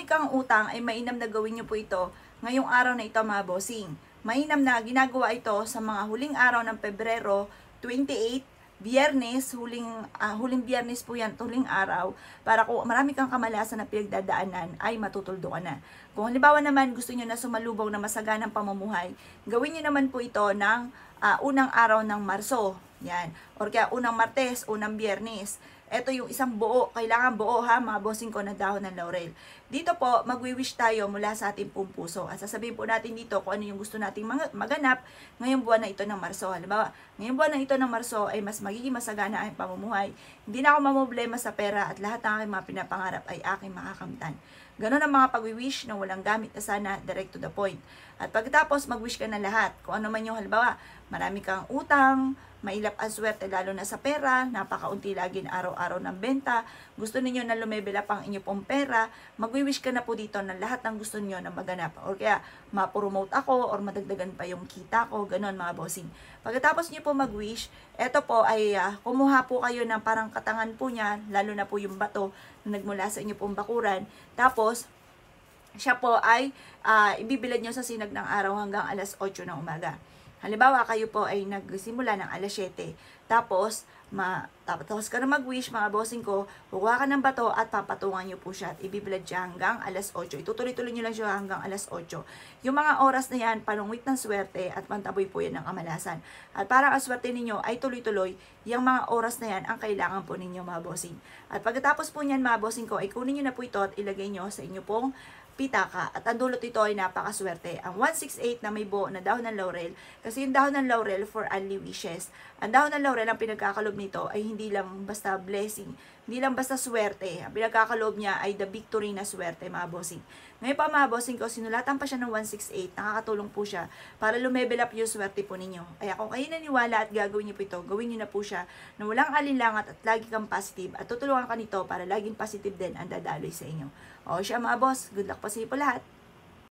kang utang ay mainam na gawin nyo po ito ngayong araw na ito mga bossing. Mainam na ginagawa ito sa mga huling araw ng Pebrero 28, Biyernes, huling Biyernes po yan, huling araw, para kung marami kang kamalasan na pinagdadaanan ay matutuldo ka na. Kung halimbawa naman gusto nyo na sumalubong na masaganang pamumuhay, gawin nyo naman po ito ng unang araw ng Marso. Yan. Or kaya unang Martes, unang Biyernes. Ito yung isang buo, kailangan buo ha, mga bossing ko, na dahon ng laurel. Dito po, magwi-wish tayo mula sa ating pong puso. At sasabihin po natin dito kung ano yung gusto nating maganap ngayong buwan na ito ng Marso. Halimbawa, ngayong buwan na ito ng Marso ay mas magiging masagana ang pamumuhay. Hindi na ako mamroblema sa pera at lahat ng aking mga pinapangarap ay aking makakamtan. Ganon ang mga pag-wish na walang gamit na sana, direct to the point. At pagkatapos, mag-wish ka na lahat. Kung ano man yung halimbawa, marami kang utang, mailap ang swerte lalo na sa pera, napakaunti lagi na araw-araw ng benta, gusto ninyo na lumebel up ang inyo pong pera, mag-wish ka na po dito na lahat ng gusto niyo na maganap. Or kaya, ma-promote ako or madagdagan pa yung kita ko, ganon mga bossing. Pagkatapos niyo po mag-wish, eto po ay kumuha po kayo ng parang katangan po niya, lalo na po yung bato na nagmula sa inyo pong bakuran. Tapos, siya po ay ibibilad nyo sa sinag ng araw hanggang alas 8 ng umaga. Halimbawa, kayo po ay nagsimula ng alas 7. Tapos ka na mag-wish, mga bossing ko, kukuha ka ng bato at papatungan nyo po siya at ibibilad siya hanggang alas 8. Itutuloy-tuloy nyo lang siya hanggang alas 8. Yung mga oras na yan, panungwit ng swerte at pantaboy po yan ng kamalasan. At para ang swerte ninyo ay tuloy-tuloy, yung mga oras na yan ang kailangan po ninyo, mga bossing. At pagkatapos po niyan, mga bossing ko, ay kunin nyo na po ito at ilagay nyo sa inyo pong pitaka. At ang dulot ito ay napakaswerte. Ang 168 na may buo na dahon ng laurel, kasi yung dahon ng laurel for only wishes. Ang dahon ng laurel, ang pinagkakaloob nito ay hindi lang basta blessing, hindi lang basta swerte. Ang pinagkakaloob niya ay the victory na swerte, mga bossing. Ngayon pa, mga bossing ko, sinulatan pa siya ng 168, nakakatulong po siya para lumevel up yung swerte po ninyo. Kaya kung kayo naniwala at gagawin niyo po ito, gawin niyo na po siya na walang alinlangat at lagi kang positive at tutulungan ka nito para laging positive din ang dadaloy sa inyo. O siya, mga boss, good luck pa sa iyo po lahat.